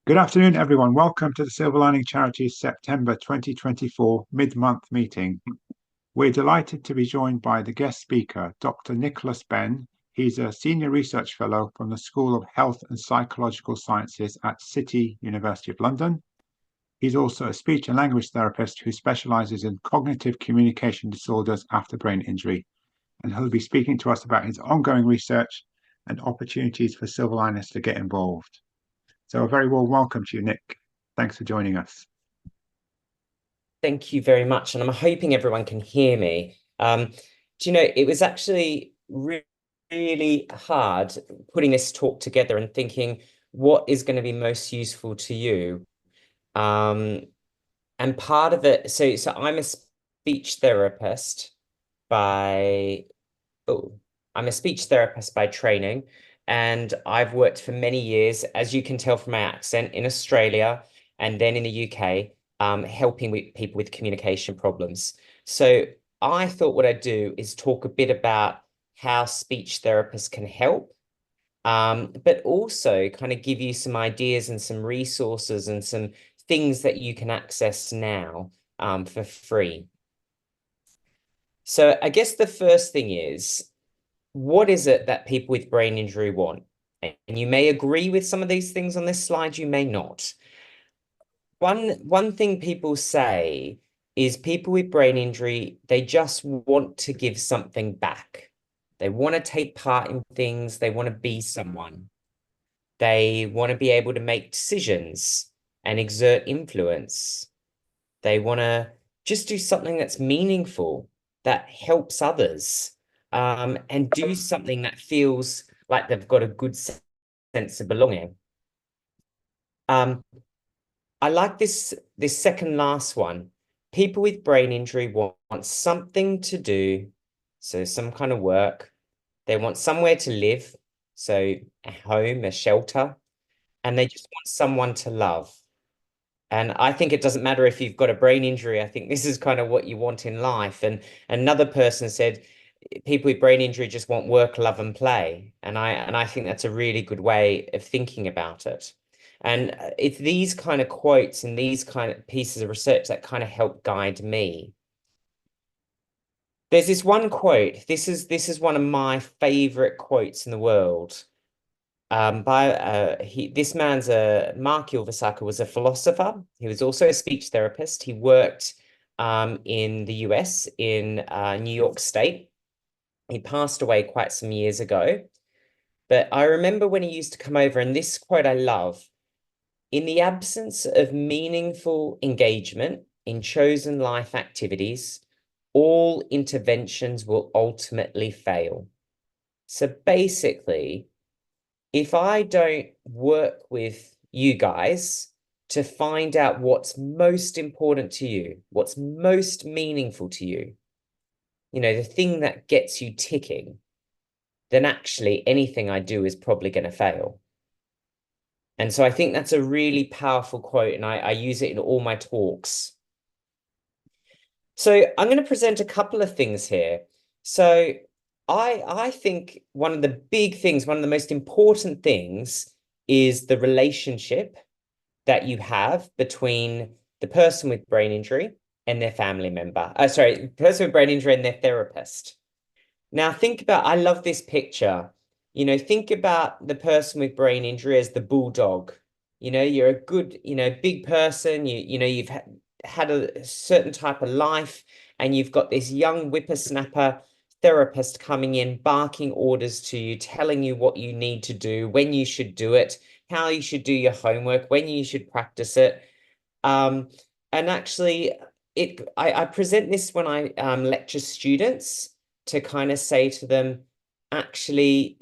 Good afternoon, everyone. Welcome to the Silverlining Charity's September 2024 mid-month meeting. We're delighted to be joined by the guest speaker, Dr. Nicholas Behn. He's a senior research fellow from the School of Health and Psychological Sciences at City University of London. He's also a speech and language therapist who specializes in cognitive communication disorders after brain injury, and he'll be speaking to us about his ongoing research and opportunities for Silverliners to get involved. So a very warm welcome to you, Nick. Thanks for joining us. Thank you very much. And I'm hoping everyone can hear me. It was actually really hard putting this talk together and thinking what is going to be most useful to you. And part of it, so I'm a speech therapist by, I'm a speech therapist by training, and I've worked for many years, as you can tell from my accent, in Australia and then in the UK, helping people with communication problems. So I thought what I'd do is talk a bit about how speech therapists can help, but also kind of give you some ideas and some resources and some things that you can access now for free. So I guess the first thing is, what is it that people with brain injury want? And you may agree with some of these things on this slide, you may not. One thing people say is people with brain injury, they just want to give something back. They want to take part in things. They want to be someone. They want to be able to make decisions and exert influence. They want to just do something that's meaningful, that helps others, and do something that feels like they've got a good sense of belonging. I like this second last one. People with brain injury want something to do, so some kind of work. They want somewhere to live, so a home, a shelter, and they just want someone to love. And I think it doesn't matter if you've got a brain injury. I think this is kind of what you want in life. And another person said, people with brain injury just want work, love, and play. And I think that's a really good way of thinking about it. And it's these kind of quotes and these kind of pieces of research that kind of help guide me. There's this one quote. This is one of my favorite quotes in the world. This man's Mark Ilvasaker was a philosopher. He was also a speech therapist. He worked in the US in New York State. He passed away quite some years ago. But I remember when he used to come over, and this quote I love, in the absence of meaningful engagement in chosen life activities, all interventions will ultimately fail. So basically, if I don't work with you guys to find out what's most important to you, what's most meaningful to you, the thing that gets you ticking, then actually anything I do is probably going to fail. And so I think that's a really powerful quote, and I use it in all my talks. So I'm going to present a couple of things here. So I think one of the big things, one of the most important things is the relationship that you have between the person with brain injury and their family member. The person with brain injury and their therapist. Now think about, I love this picture. Think about the person with brain injury as the bulldog. You're a good, big person. You've had a certain type of life, and you've got this young whippersnapper therapist coming in, barking orders to you, telling you what you need to do, when you should do it, how you should do your homework, when you should practice it. And actually, I present this when I lecture students to kind of say to them, actually,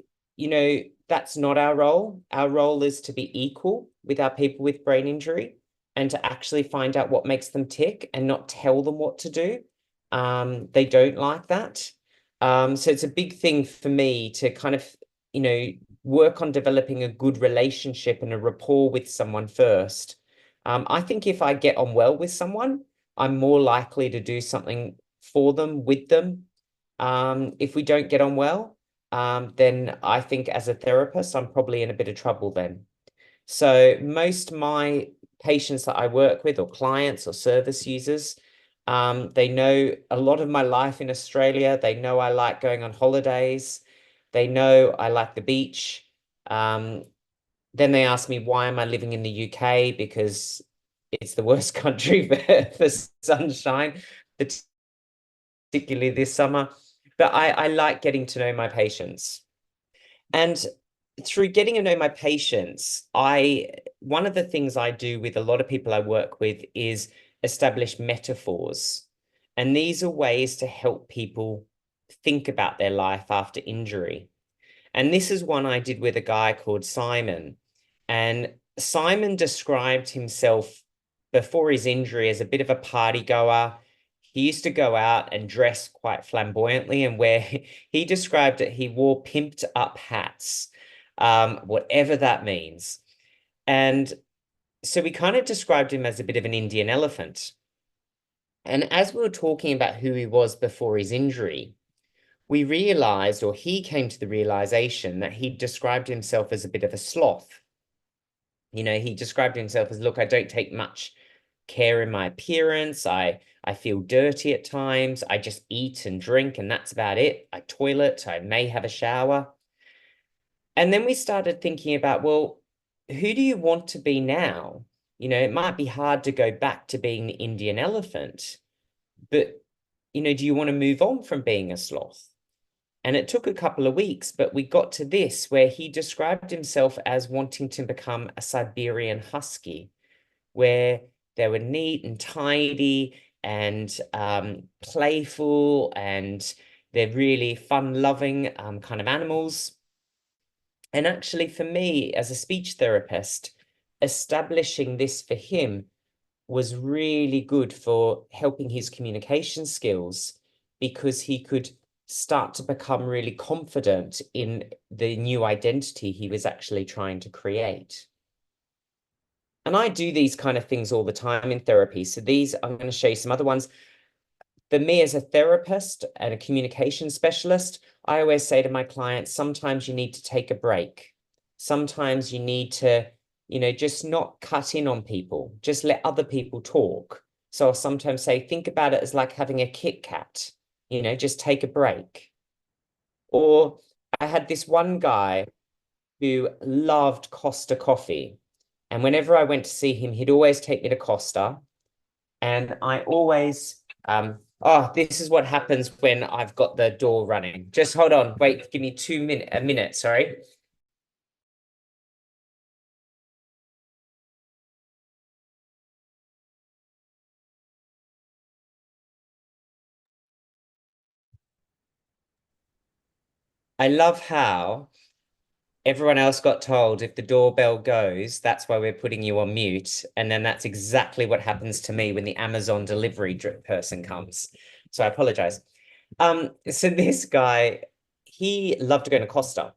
that's not our role. Our role is to be equal with our people with brain injury and to actually find out what makes them tick and not tell them what to do. They don't like that. So it's a big thing for me to kind of, work on developing a good relationship and a rapport with someone first. I think if I get on well with someone, I'm more likely to do something for them, with them. If we don't get on well, then I think as a therapist, I'm probably in a bit of trouble then. So most of my patients that I work with, or clients or service users, they know a lot of my life in Australia. They know I like going on holidays. They know I like the beach. Then they ask me, why am I living in the UK? Because it's the worst country for sunshine, particularly this summer. But I like getting to know my patients. And through getting to know my patients, one of the things I do with a lot of people I work with is establish metaphors. And these are ways to help people think about their life after injury. And this is one I did with a guy called Simon. And Simon described himself before his injury as a bit of a party goer. He used to go out and dress quite flamboyantly, and where he described it, he wore pimped up hats, whatever that means. And so we kind of described him as a bit of an Indian elephant. And as we were talking about who he was before his injury, we realized, or he came to the realization, that he described himself as a bit of a sloth. He described himself as, look, I don't take much care in my appearance. I feel dirty at times. I just eat and drink, and that's about it. I toilet. I may have a shower. And then we started thinking about, well, who do you want to be now? It might be hard to go back to being the Indian elephant, but, do you want to move on from being a sloth? And it took a couple of weeks, but we got to this where he described himself as wanting to become a Siberian husky, where they were neat and tidy and playful, and they're really fun-loving kind of animals. And actually, for me, as a speech therapist, establishing this for him was really good for helping his communication skills, because he could start to become really confident in the new identity he was actually trying to create. And I do these kind of things all the time in therapy. So these, I'm going to show you some other ones. For me as a therapist and a communication specialist, I always say to my clients, sometimes you need to take a break. Sometimes you need to, just not cut in on people, just let other people talk. So I'll sometimes say, think about it as like having a Kit Kat, just take a break. Or I had this one guy who loved Costa coffee. And whenever I went to see him, he'd always take me to Costa. And I always, oh, this is what happens when I've got the door running. Just hold on, wait, give me a minute, sorry. I love how everyone else got told if the doorbell goes, that's why we're putting you on mute. And then that's exactly what happens to me when the Amazon delivery person comes. So I apologize. So this guy, he loved going to Costa,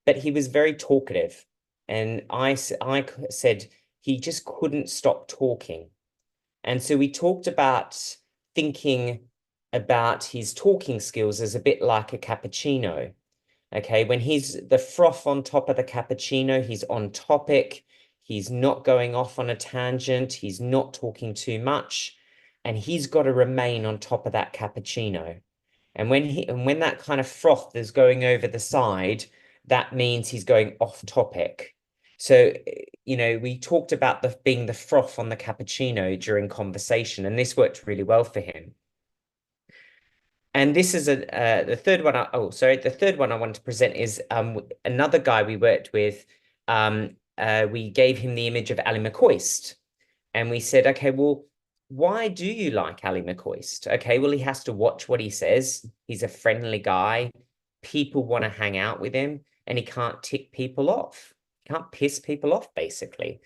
but he was very talkative. And I said he just couldn't stop talking. And so we talked about thinking about his talking skills as a bit like a cappuccino. Okay, when he's the froth on top of the cappuccino, he's on topic, he's not going off on a tangent, he's not talking too much, and he's got to remain on top of that cappuccino. And when that kind of froth is going over the side, that means he's going off topic. So, we talked about being the froth on the cappuccino during conversation, and this worked really well for him. And this is the third one. The third one I want to present is another guy we worked with. We gave him the image of Ali McCoist, and we said, okay, well, why do you like Ali McCoist? Okay, well, he has to watch what he says. He's a friendly guy. People want to hang out with him, and he can't tick people off. Can't piss people off, basically.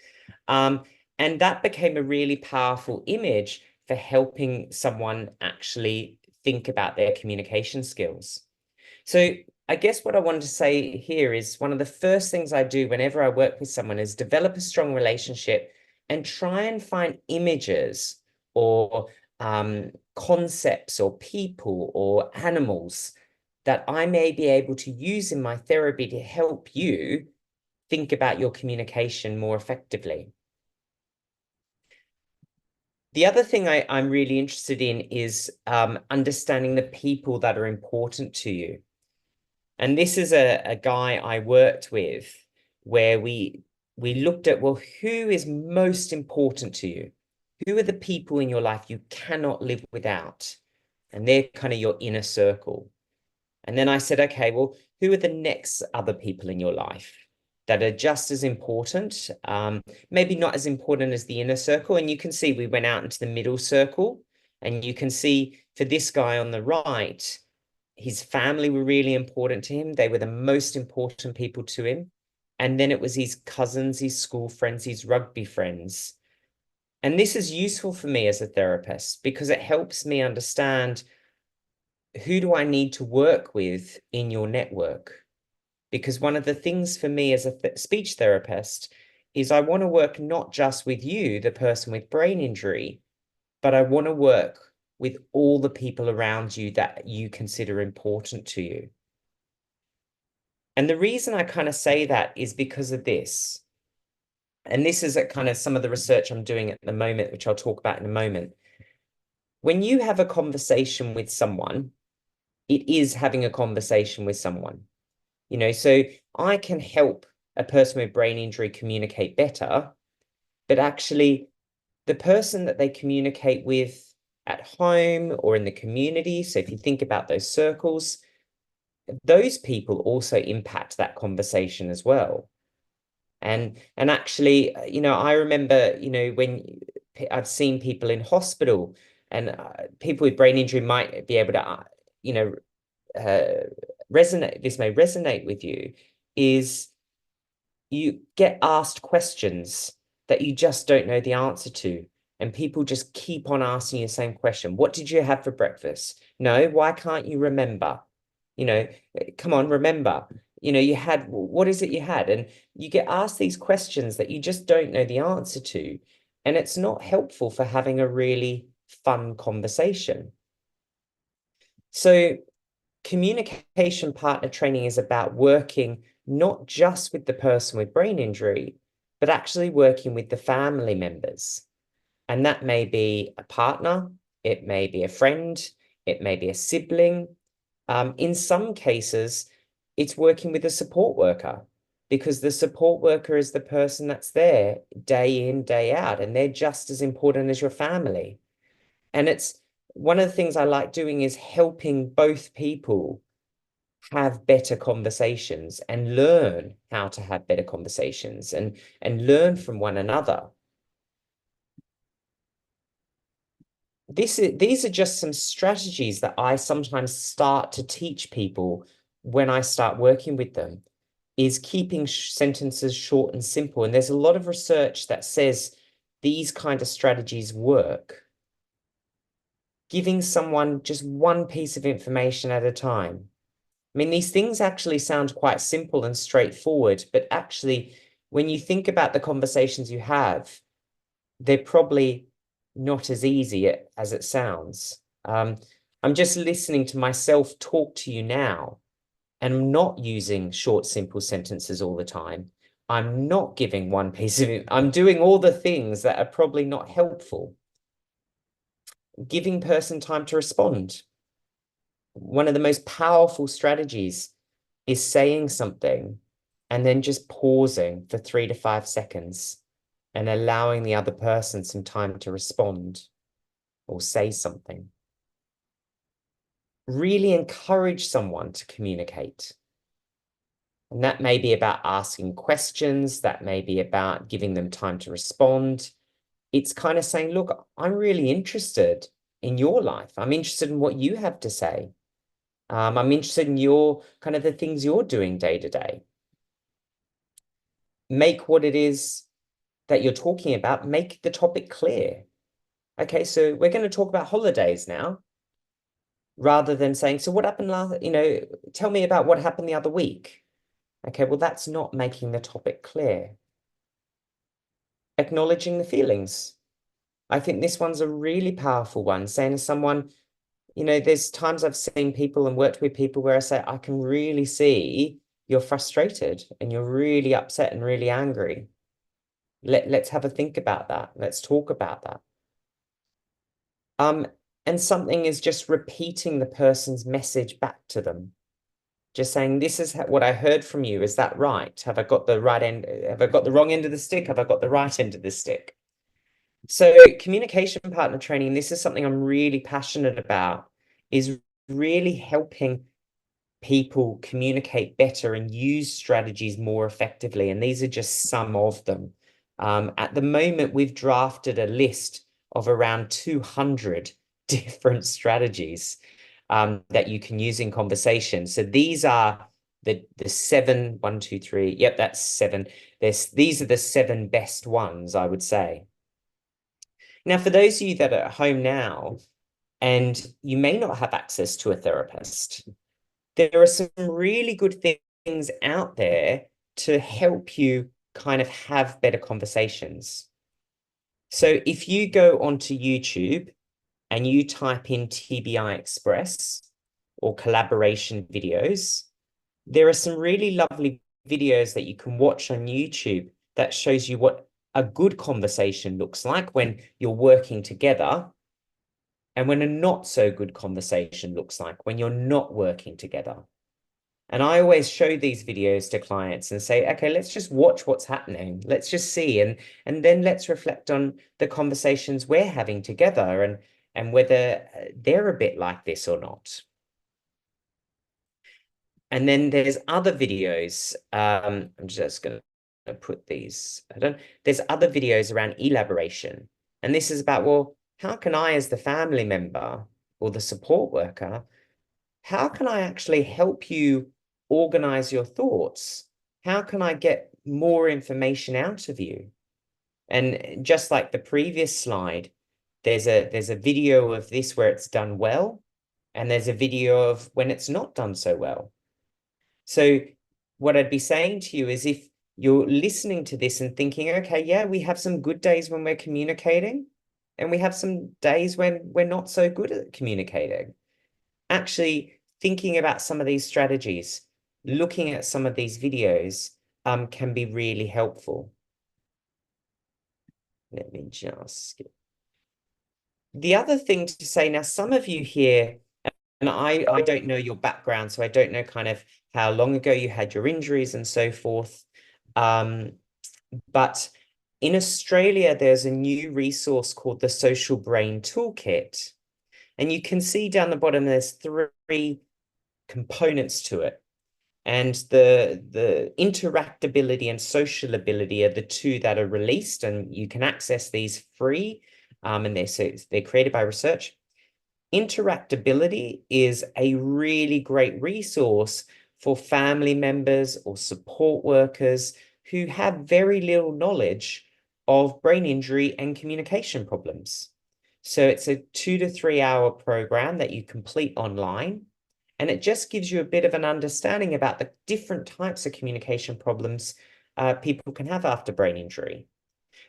And that became a really powerful image for helping someone actually think about their communication skills. So I guess what I wanted to say here is one of the first things I do whenever I work with someone is develop a strong relationship and try and find images or concepts or people or animals that I may be able to use in my therapy to help you think about your communication more effectively. The other thing I'm really interested in is understanding the people that are important to you. And this is a guy I worked with where we looked at, well, who is most important to you? Who are the people in your life you cannot live without? And they're kind of your inner circle. And then I said, okay, well, who are the next other people in your life that are just as important? Maybe not as important as the inner circle. And you can see we went out into the middle circle, and you can see for this guy on the right, his family were really important to him. They were the most important people to him. And then it was his cousins, his school friends, his rugby friends. And this is useful for me as a therapist because it helps me understand, who do I need to work with in your network? Because one of the things for me as a speech therapist is I want to work not just with you, the person with brain injury, but I want to work with all the people around you that you consider important to you. And the reason I kind of say that is because of this. And this is kind of some of the research I'm doing at the moment, which I'll talk about in a moment. When you have a conversation with someone, it is having a conversation with someone. So I can help a person with brain injury communicate better, but actually the person that they communicate with at home or in the community, so if you think about those circles, those people also impact that conversation as well. And actually, I remember, when I've seen people in hospital, and people with brain injury might be able to, resonate, this may resonate with you, is you get asked questions that you just don't know the answer to. And people just keep on asking you the same question. What did you have for breakfast? No, why can't you remember? Come on, remember. You had, what is it you had? And you get asked these questions that you just don't know the answer to. And it's not helpful for having a really fun conversation. So communication partner training is about working not just with the person with brain injury, but actually working with the family members. And that may be a partner, it may be a friend, it may be a sibling. In some cases, it's working with a support worker, because the support worker is the person that's there day in, day out, and they're just as important as your family. And it's one of the things I like doing is helping both people have better conversations and learn how to have better conversations and learn from one another. These are just some strategies that I sometimes start to teach people when I start working with them, is keeping sentences short and simple. And there's a lot of research that says these kind of strategies work. Giving someone just one piece of information at a time. I mean, these things actually sound quite simple and straightforward, but actually, when you think about the conversations you have, they're probably not as easy as it sounds. I'm just listening to myself talk to you now, and I'm not using short, simple sentences all the time. I'm not giving one piece of it. I'm doing all the things that are probably not helpful. Giving person time to respond. One of the most powerful strategies is saying something and then just pausing for 3 to 5 seconds and allowing the other person some time to respond or say something. Really encourage someone to communicate. And that may be about asking questions, that may be about giving them time to respond. It's kind of saying, look, I'm really interested in your life. I'm interested in what you have to say. I'm interested in your kind of the things you're doing day to day. Make what it is that you're talking about, make the topic clear. Okay, so we're going to talk about holidays now, rather than saying, so what happened last, tell me about what happened the other week. Okay, well, that's not making the topic clear. Acknowledging the feelings. I think this one's a really powerful one, saying to someone, there's times I've seen people and worked with people where I say, I can really see you're frustrated and you're really upset and really angry. Let's have a think about that. Let's talk about that. And something is just repeating the person's message back to them. Just saying, this is what I heard from you. Is that right? Have I got the right end? Have I got the wrong end of the stick? Have I got the right end of the stick? So communication partner training, this is something I'm really passionate about, is really helping people communicate better and use strategies more effectively. And these are just some of them. At the moment, we've drafted a list of around 200 different strategies that you can use in conversation. So these are the seven, one, two, three. Yep, that's seven. These are the seven best ones, I would say. Now, for those of you that are at home now, and you may not have access to a therapist, there are some really good things out there to help you kind of have better conversations. So if you go onto YouTube and you type in TBI Express or collaboration videos, there are some really lovely videos that you can watch on YouTube that shows you what a good conversation looks like when you're working together, and when a not so good conversation looks like when you're not working together. And I always show these videos to clients and say, okay, let's just watch what's happening. Let's just see. And then let's reflect on the conversations we're having together and whether they're a bit like this or not. And then there's other videos. I'm just going to put these. There's other videos around elaboration. And this is about, well, how can I, as the family member or the support worker, how can I actually help you organize your thoughts? How can I get more information out of you? And just like the previous slide, there's a video of this where it's done well, and there's a video of when it's not done so well. So what I'd be saying to you is, if you're listening to this and thinking, okay, yeah, we have some good days when we're communicating, and we have some days when we're not so good at communicating. Actually thinking about some of these strategies, looking at some of these videos, can be really helpful. Let me just skip. The other thing to say, now, some of you here, and I don't know your background, so I don't know kind of how long ago you had your injuries and so forth. But in Australia, there's a new resource called the Social Brain Toolkit. And you can see down the bottom, there's three components to it. And the interactability and social ability are the two that are released, and you can access these free. And they're created by research. Interactability is a really great resource for family members or support workers who have very little knowledge of brain injury and communication problems. So it's a 2 to 3 hour program that you complete online, and it just gives you a bit of an understanding about the different types of communication problems people can have after brain injury.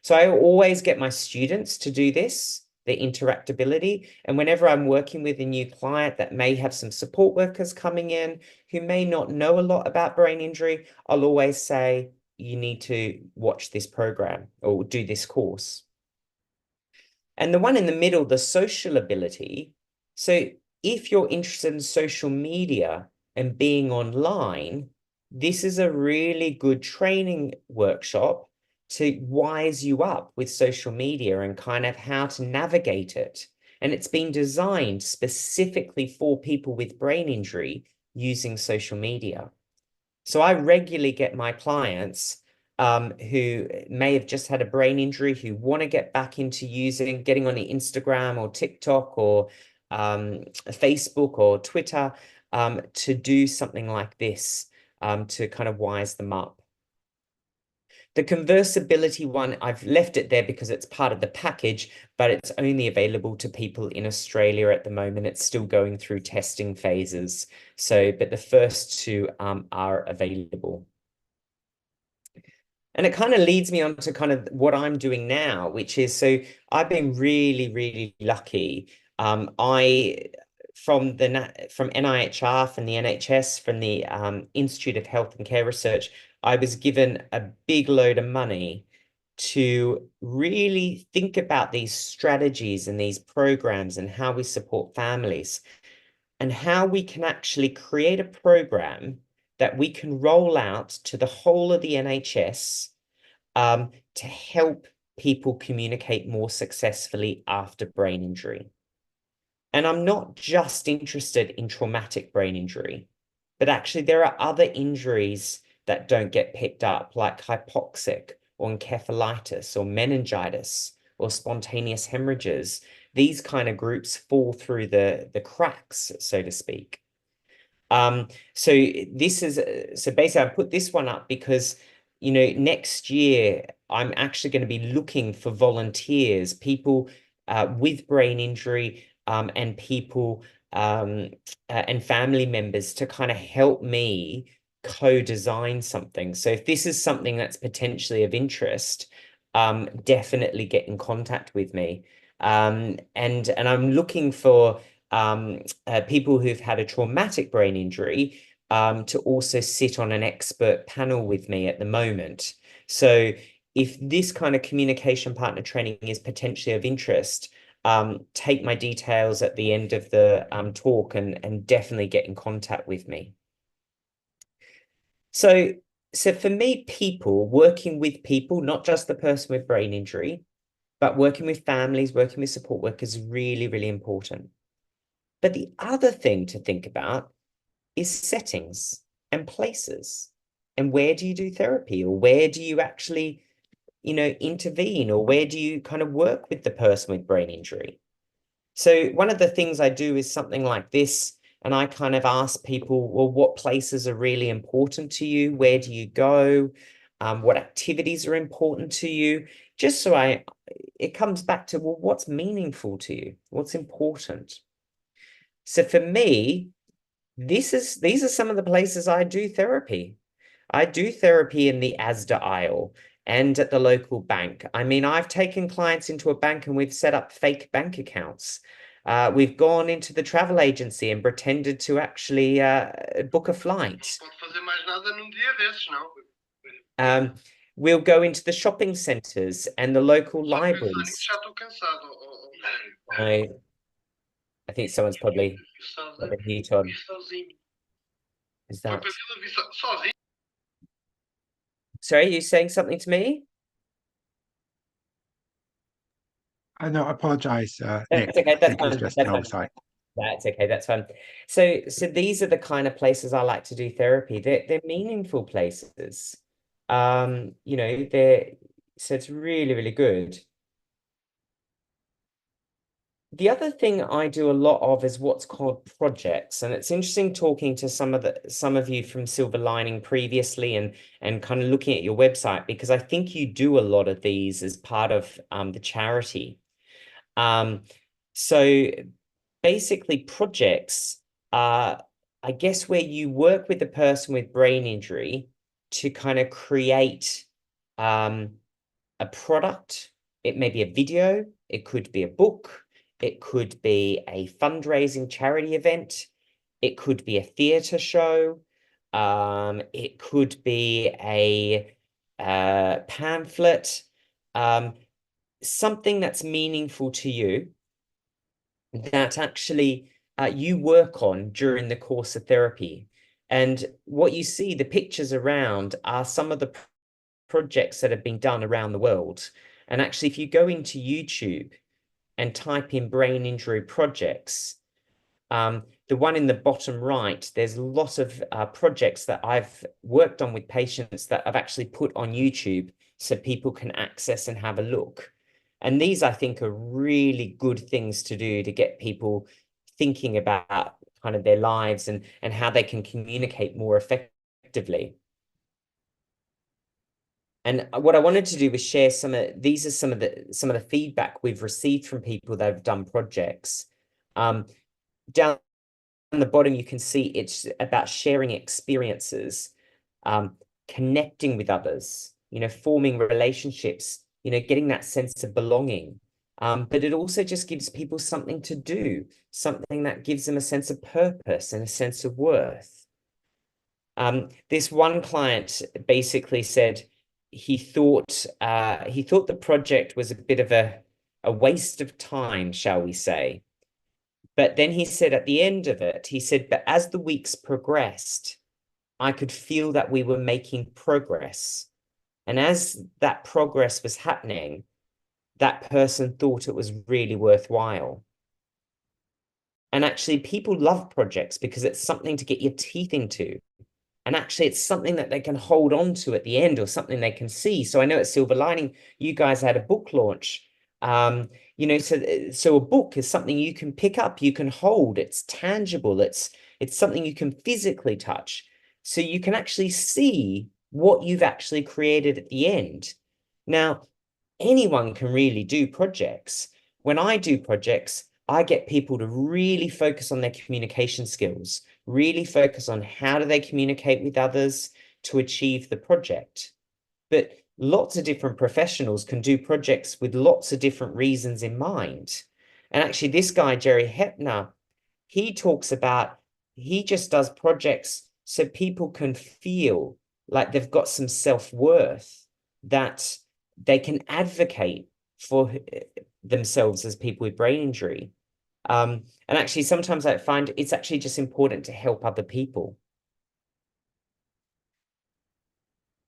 So I always get my students to do this, the interactability. And whenever I'm working with a new client that may have some support workers coming in who may not know a lot about brain injury, I'll always say, you need to watch this program or do this course. And the one in the middle, the social ability. So if you're interested in social media and being online, this is a really good training workshop to wise you up with social media and kind of how to navigate it. And it's been designed specifically for people with brain injury using social media. So I regularly get my clients who may have just had a brain injury, who want to get back into getting on the Instagram or TikTok or Facebook or Twitter to do something like this to kind of wise them up. The conversibility one, I've left it there because it's part of the package, but it's only available to people in Australia at the moment. It's still going through testing phases. But the first two are available. And it kind of leads me on to kind of what I'm doing now, which is, so I've been really, really lucky. I from NIHR, from the NHS, from the Institute of Health and Care Research, I was given a big load of money to really think about these strategies and these programs and how we support families and how we can actually create a program that we can roll out to the whole of the NHS to help people communicate more successfully after brain injury. And I'm not just interested in traumatic brain injury, but actually there are other injuries that don't get picked up, like hypoxic or encephalitis or meningitis or spontaneous hemorrhages. These kind of groups fall through the cracks, so to speak. So basically I put this one up because, next year I'm actually going to be looking for volunteers, people with brain injury, and people and family members to kind of help me co-design something. So if this is something that's potentially of interest, definitely get in contact with me. And I'm looking for people who've had a traumatic brain injury to also sit on an expert panel with me at the moment. So if this kind of communication partner training is potentially of interest, take my details at the end of the talk and definitely get in contact with me. So for me, working with people, not just the person with brain injury, but working with families, working with support workers is really, really important. But the other thing to think about is settings and places. And where do you do therapy, or where do you actually, intervene, or where do you kind of work with the person with brain injury? So one of the things I do is something like this, and I kind of ask people, well, what places are really important to you? Where do you go? What activities are important to you? Just so it comes back to, well, what's meaningful to you? What's important? So for me, these are some of the places I do therapy. I do therapy in the Asda aisle and at the local bank. I mean, I've taken clients into a bank and we've set up fake bank accounts. We've gone into the travel agency and pretended to actually book a flight. We'll go into the shopping centres and the local libraries. I think someone's probably got the heat on. Is that? Sorry, are you saying something to me? No, I apologize, Nick. That's okay. I think it's just an oversight. That's okay. That's fine. So these are the kind of places I like to do therapy. They're meaningful places. So it's really, really good. The other thing I do a lot of is what's called projects, and it's interesting talking to some of you from Silverlining previously and kind of looking at your website, because I think you do a lot of these as part of the charity. So basically projects are, I guess, where you work with the person with brain injury to kind of create a product. It may be a video, it could be a book, it could be a fundraising charity event, it could be a theatre show, it could be a pamphlet, something that's meaningful to you that actually you work on during the course of therapy. And what you see, the pictures around, are some of the projects that have been done around the world. And actually, if you go into YouTube and type in brain injury projects, the one in the bottom right, there's a lot of projects that I've worked on with patients that I've actually put on YouTube so people can access and have a look. And these, I think, are really good things to do to get people thinking about kind of their lives and how they can communicate more effectively. And what I wanted to do was share some of the feedback we've received from people that have done projects. Down the bottom, you can see it's about sharing experiences, connecting with others, forming relationships, getting that sense of belonging, But it also just gives people something to do, something that gives them a sense of purpose and a sense of worth. This one client basically said he thought the project was a bit of a waste of time, shall we say. But then he said at the end of it, he said, but as the weeks progressed, I could feel that we were making progress. And as that progress was happening, that person thought it was really worthwhile. And actually, people love projects because it's something to get your teeth into. And actually, it's something that they can hold on to at the end or something they can see. So I know at Silverlining, you guys had a book launch. So a book is something you can pick up, you can hold, it's tangible, it's something you can physically touch. So you can actually see what you've actually created at the end. Now, anyone can really do projects. When I do projects, I get people to really focus on their communication skills, really focus on how do they communicate with others to achieve the project. But lots of different professionals can do projects with lots of different reasons in mind. And actually, this guy, Jerry Hepner, he talks about, he just does projects so people can feel like they've got some self-worth, that they can advocate for themselves as people with brain injury. And actually, sometimes I find it's actually just important to help other people.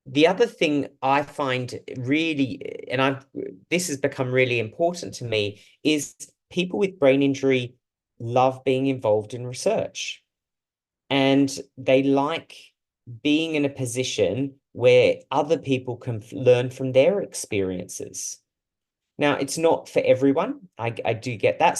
The other thing I find really, this has become really important to me, is people with brain injury love being involved in research. And they like being in a position where other people can learn from their experiences. Now, it's not for everyone. I do get that.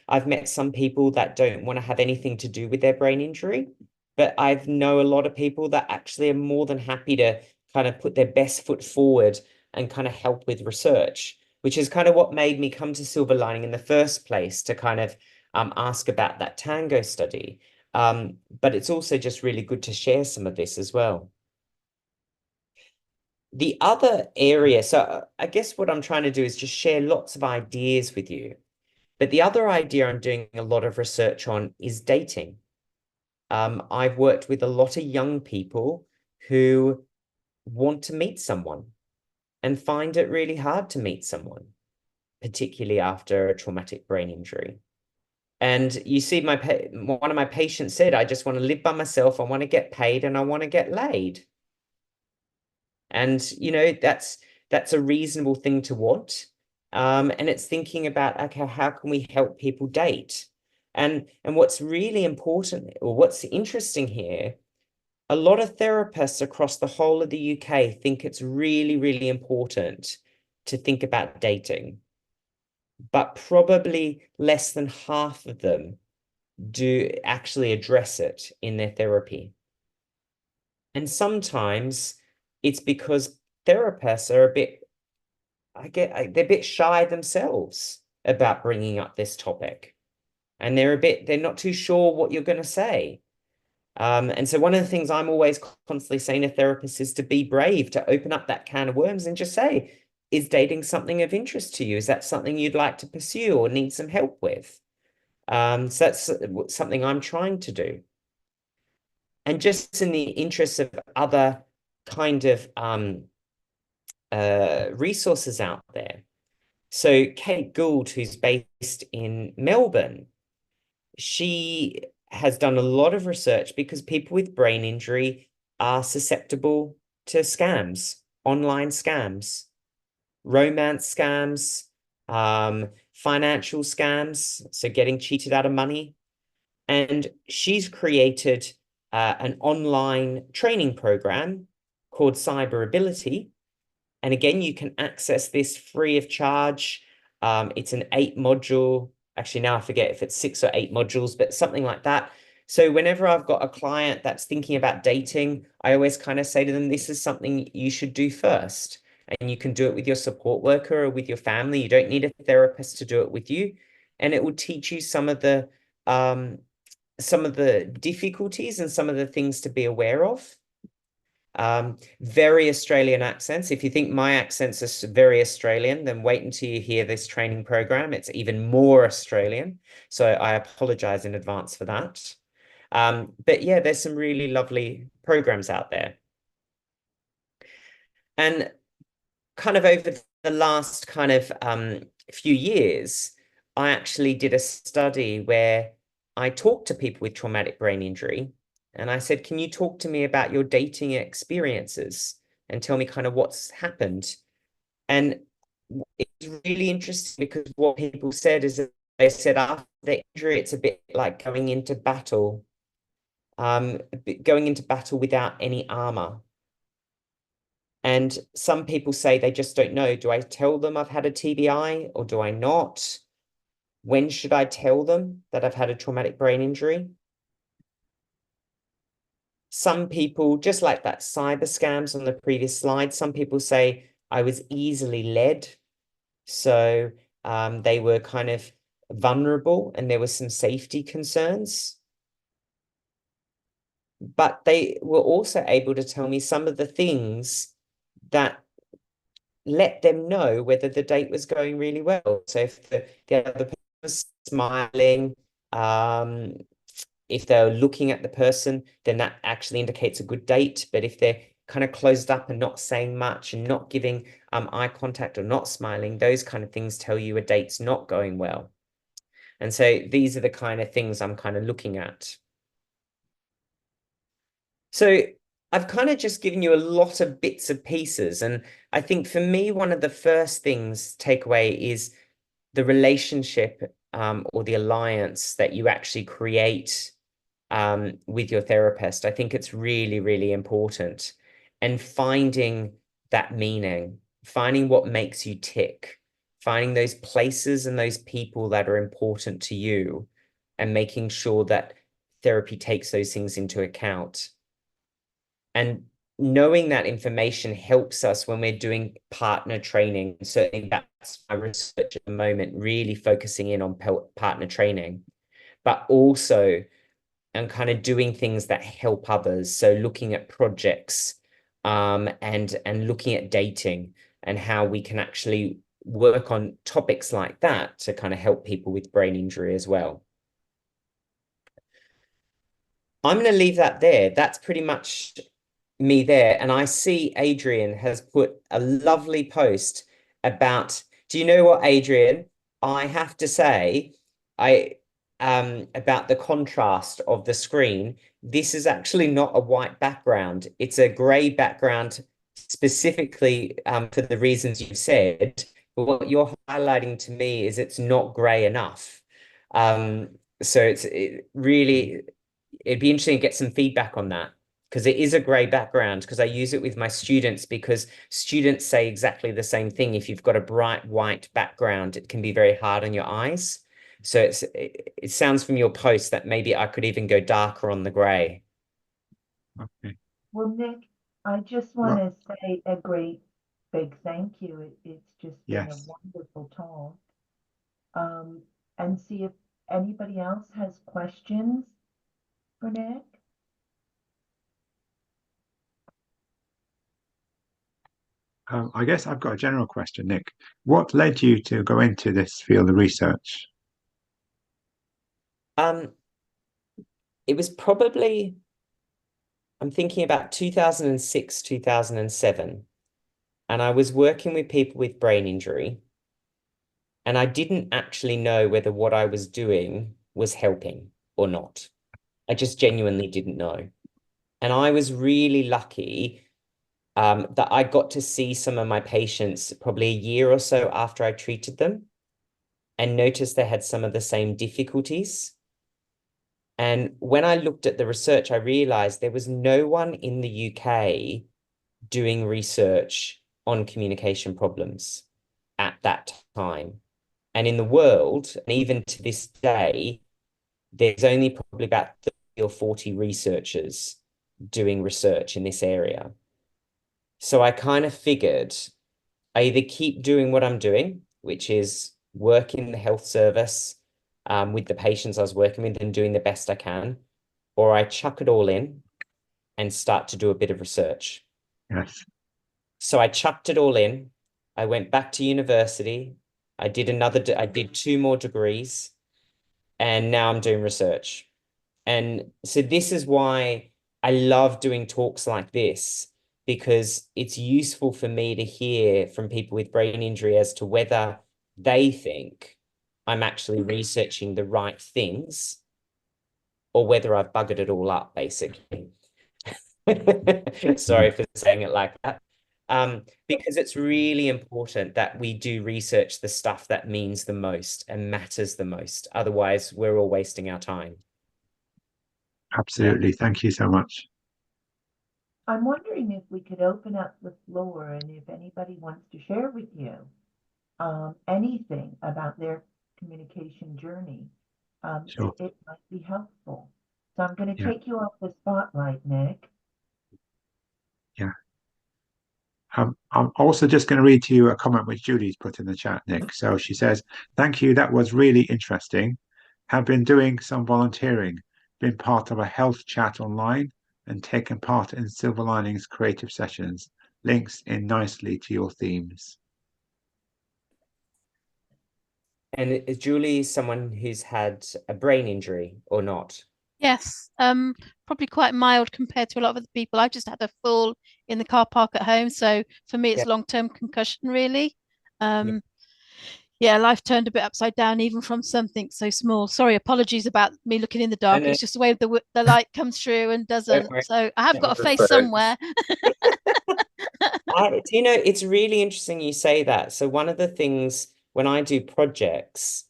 I've met some people that don't want to have anything to do with their brain injury, but I've know a lot of people that actually are more than happy to kind of put their best foot forward and kind of help with research, which is kind of what made me come to Silverlining in the first place, to kind of ask about that Tango study. But it's also just really good to share some of this as well. The other area, so I guess what I'm trying to do is just share lots of ideas with you. But the other idea I'm doing a lot of research on is dating. I've worked with a lot of young people who want to meet someone and find it really hard to meet someone, particularly after a traumatic brain injury. And you see, one of my patients said, I just want to live by myself. I want to get paid and I want to get laid. And, that's a reasonable thing to want. And it's thinking about, okay, how can we help people date? And what's really important, or what's interesting here, a lot of therapists across the whole of the UK think it's really, really important to think about dating. But probably less than half of them do actually address it in their therapy. And sometimes it's because therapists are they're a bit shy themselves about bringing up this topic. And they're not too sure what you're going to say. And so one of the things I'm always constantly saying to therapists is to be brave, to open up that can of worms and just say, is dating something of interest to you? Is that something you'd like to pursue or need some help with? So that's something I'm trying to do. And just in the interest of other kind of resources out there. So Kate Gould, who's based in Melbourne, she has done a lot of research because people with brain injury are susceptible to scams, online scams, romance scams, financial scams, so getting cheated out of money. And she's created an online training program called Cyber Ability. And again, you can access this free of charge. It's an 8-module. Actually, now I forget if it's 6 or 8 modules, but something like that. So whenever I've got a client that's thinking about dating, I always kind of say to them, this is something you should do first. And you can do it with your support worker or with your family. You don't need a therapist to do it with you. And it will teach you some of the difficulties and some of the things to be aware of. Very Australian accents. If you think my accents are very Australian, then wait until you hear this training program. It's even more Australian. So I apologize in advance for that. But yeah, there's some really lovely programs out there. And kind of over the last kind of few years, I actually did a study where I talked to people with traumatic brain injury. And I said, can you talk to me about your dating experiences and tell me kind of what's happened? And it's really interesting because what people said is that they said after the injury, it's a bit like going into battle without any armor. And some people say they just don't know. Do I tell them I've had a TBI or do I not? When should I tell them that I've had a traumatic brain injury? Some people, just like that cyber scams on the previous slide, some people say I was easily led. So they were kind of vulnerable and there were some safety concerns. But they were also able to tell me some of the things that let them know whether the date was going really well. So if the other person was smiling, if they're looking at the person, then that actually indicates a good date. But if they're kind of closed up and not saying much and not giving eye contact or not smiling, those kind of things tell you a date's not going well. And so these are the kind of things I'm kind of looking at. So I've kind of just given you a lot of bits and pieces. And I think for me, one of the first things takeaway is the relationship or the alliance that you actually create with your therapist. I think it's really, really important. And finding that meaning, finding what makes you tick, finding those places and those people that are important to you, and making sure that therapy takes those things into account. And knowing that information helps us when we're doing partner training. Certainly that's my research at the moment, really focusing in on partner training, but also and kind of doing things that help others. So looking at projects and looking at dating and how we can actually work on topics like that to kind of help people with brain injury as well. I'm going to leave that there. That's pretty much me there. And I see Adrian has put a lovely post about, do you know what, Adrian? I have to say, about the contrast of the screen. This is actually not a white background. It's a gray background specifically for the reasons you've said. But what you're highlighting to me is it's not gray enough. So it'd be interesting to get some feedback on that because it is a gray background because I use it with my students because students say exactly the same thing. If you've got a bright white background, it can be very hard on your eyes. So it sounds from your post that maybe I could even go darker on the gray. Okay. Well, Nick, I just want to say a great big thank you. It's just been a Yes. wonderful talk. And see if anybody else has questions for Nick. I guess I've got a general question, Nick. What led you to go into this field of research? Um, it was probably, I'm thinking about 2006, 2007, and I was working with people with brain injury, and I didn't actually know whether what I was doing was helping or not. I just genuinely didn't know. And I was really lucky that I got to see some of my patients probably a year or so after I treated them and noticed they had some of the same difficulties. And when I looked at the research, I realized there was no one in the UK doing research on communication problems at that time. And in the world, and even to this day, there's only probably about 30 or 40 researchers doing research in this area. So I kind of figured I either keep doing what I'm doing, which is work in the health service with the patients I was working with and doing the best I can, or I chuck it all in and start to do a bit of research. Yes. So I chucked it all in. I went back to university. I did 2 more degrees, and now I'm doing research. And so this is why I love doing talks like this, because it's useful for me to hear from people with brain injury as to whether they think I'm actually researching the right things or whether I've buggered it all up, basically. Sorry for saying it like that. Because it's really important that we do research the stuff that means the most and matters the most. Otherwise, we're all wasting our time. Absolutely. Thank you so much. I'm wondering if we could open up the floor and if anybody wants to share with you anything about their communication journey, Sure. it might be helpful. So I'm going to Yeah. take you off the spotlight, Nick. Yeah. I'm also just going to read to you a comment which Julie's put in the chat, Nick. So she says, "Thank you. That was really interesting. Have been doing some volunteering, been part of a health chat online, and taken part in Silverlining's creative sessions. Links in nicely to your themes." And is Julie someone who's had a brain injury or not? Yes, probably quite mild compared to a lot of other people. I just had a fall in the car park at home, so for me, it's Yeah. long-term concussion, really. Yeah, life turned a bit upside down, even from something so small. Sorry, apologies about me looking in the dark. No, It's just the way the light comes through and doesn't. worry. So I have got a face Sorry. somewhere. You know, it's really interesting you say that. So one of the things when I do projects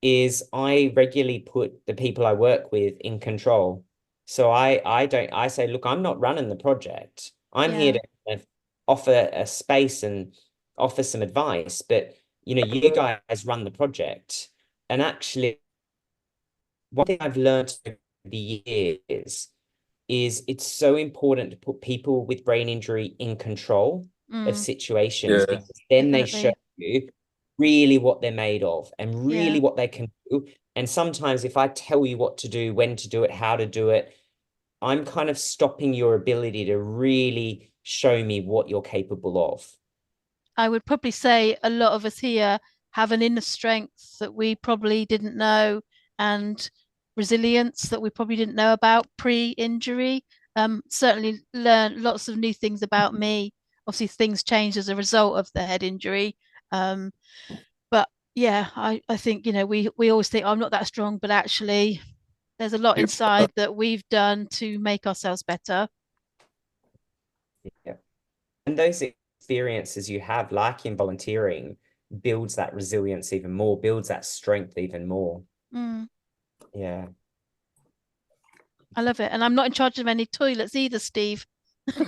is I regularly put the people I work with in control. So I say, look, I'm not running the project. I'm here to kind of offer a space and offer some advice, but you know, you guys run the project. And actually, one thing I've learned over the years is it's so important to put people with brain injury in control of situations, because then they show you really what they're made of and really what they can do. And sometimes if I tell you what to do, when to do it, how to do it, I'm kind of stopping your ability to really show me what you're capable of. I would probably say a lot of us here have an inner strength that we probably didn't know, and resilience that we probably didn't know about pre-injury. Certainly learned lots of new things about me. Obviously, things changed as a result of the head injury. But yeah, I think, you know, we always think, oh, I'm not that strong, but actually there's a lot inside that we've done to make ourselves better. Yeah. And those experiences you have, like in volunteering, builds that resilience even more, builds that strength even more. Yeah. I love it. And I'm not in charge of any toilets either, Steve. Yeah,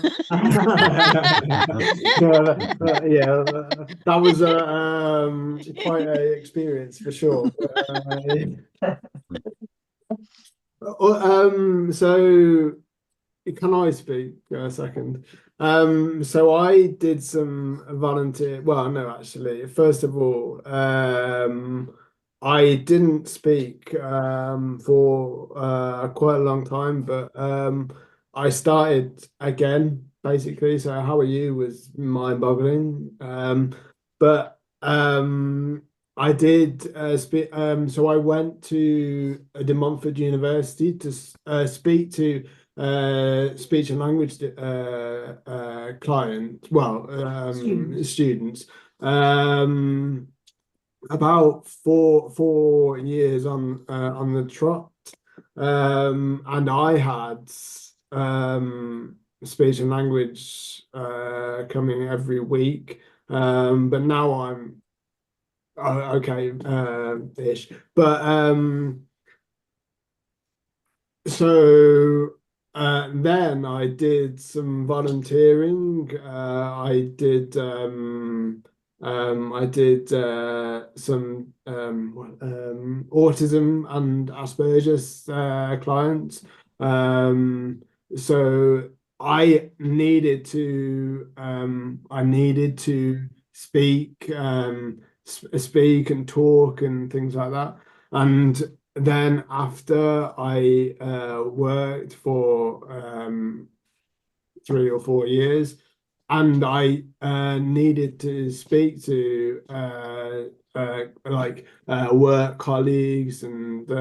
that was quite an experience for sure. So can I speak a second? So I did some volunteer. Well, no, actually, first of all, I didn't speak for quite a long time, but I started again, basically. So how are you was mind-boggling. But I did speak. So I went to De Montfort University to speak to speech and language clients, well, students. About four years on the trot, and I had speech and language coming every week, but now I'm okay ish. But so then I did some volunteering. I did some autism and Asperger's clients. So I needed to speak and talk and things like that. And then after I worked for 3 or 4 years, and I needed to speak to work colleagues and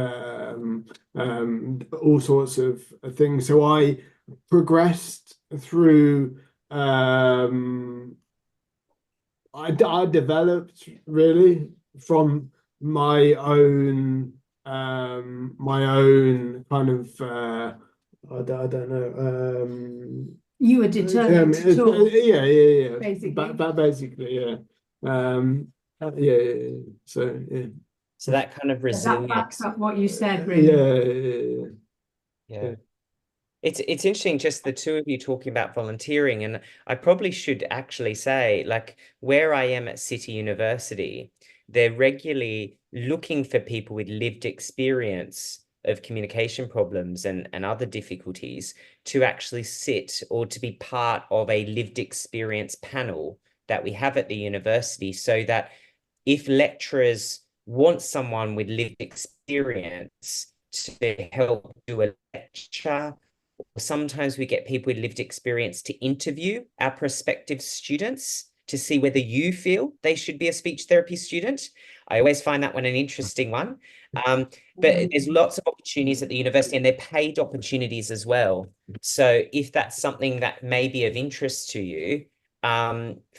all sorts of things. So I progressed through. I developed really from my own kind of I don't know. You were determined to talk, yeah. basically. Basically, yeah. Yeah. So yeah. So that kind of That resilience. backs up what you said, really. Yeah. It's interesting, just the two of you talking about volunteering, and I probably should actually say, like, where I am at City University, they're regularly looking for people with lived experience of communication problems and other difficulties to actually sit or to be part of a lived experience panel that we have at the university, so that if lecturers want someone with lived experience to help do a lecture, sometimes we get people with lived experience to interview our prospective students to see whether you feel they should be a speech therapy student. I always find that one an interesting one. But there's lots of opportunities at the university, and they're paid opportunities as well. So if that's something that may be of interest to you,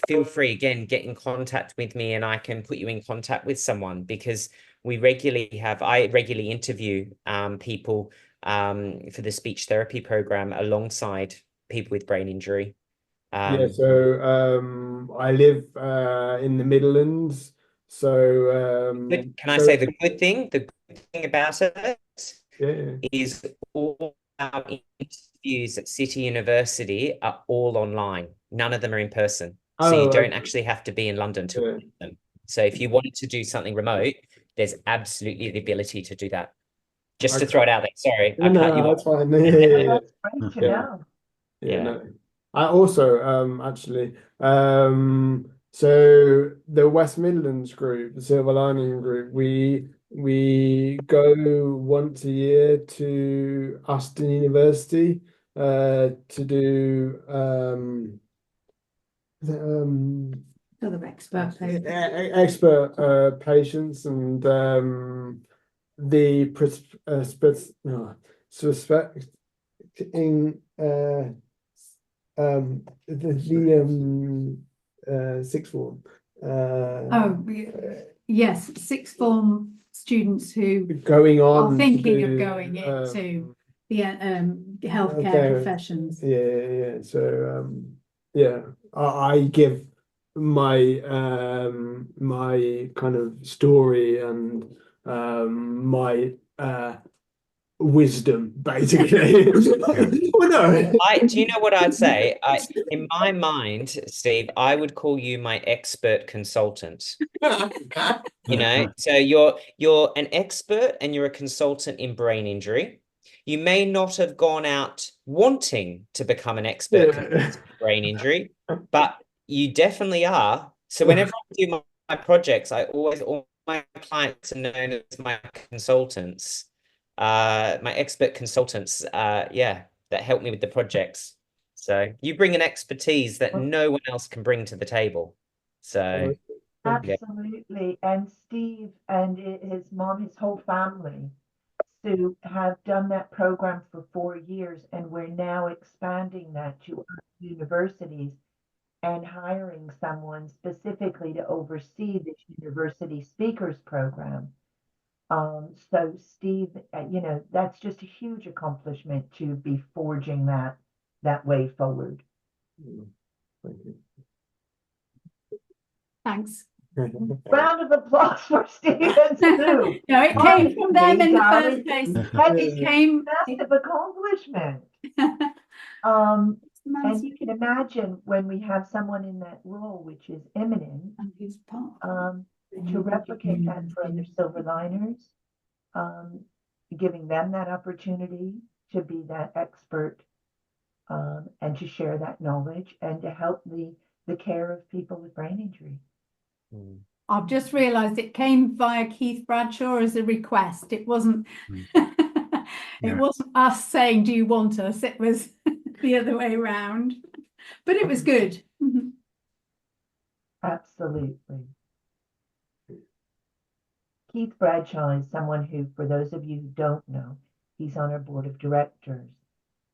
feel free, again, get in contact with me and I can put you in contact with someone, because I regularly interview people for the speech therapy program alongside people with brain injury. So I live in the Midlands. So can I say the good thing? The good thing about it is all our interviews at City University are all online. None of them are in person. So you don't actually have to be in London to do them. So if you wanted to do something remote, there's absolutely the ability to do that. Just to throw it out there. Sorry, I cut you off. That's fine. That's great to know. No. I also actually so the West Midlands group, the Silverlining group, we go once a year to Aston University to do Other expert patients. expert patients and the suspecting sixth form. Yes, sixth form students who are thinking of going into the healthcare professions. So I give my my kind of story and my wisdom, basically. Well, no. Do you know what I'd say? In my mind, Steve, I would call you my expert consultant. You know, so you're an expert and you're a consultant in brain injury. You may not have gone out wanting to become an expert in brain injury, but you definitely are. So whenever I do my projects, all my clients are known as my consultants. My expert consultants, that help me with the projects. So you bring an expertise that no one else can bring to the table. So absolutely. And Steve and his mom, his whole family, Sue, have done that program for 4 years, and we're now expanding that to other universities and hiring someone specifically to oversee this university speakers program. So Steve, that's just a huge accomplishment to be forging that way forward. Thank you. Thanks. Round of applause for Steve and Sue. No, it came from them in the first place. It came massive accomplishment. And you can imagine when we have someone in that role, which is imminent, to replicate that for other Silverliners, giving them that opportunity to be that expert, and to share that knowledge and to help the care of people with brain injury. I've just realised it came via Keith Bradshaw as a request. It wasn't It wasn't us saying, do you want us? It was the other way around. But it was good. Absolutely. Keith Bradshaw is someone who, for those of you who don't know, he's on our board of directors.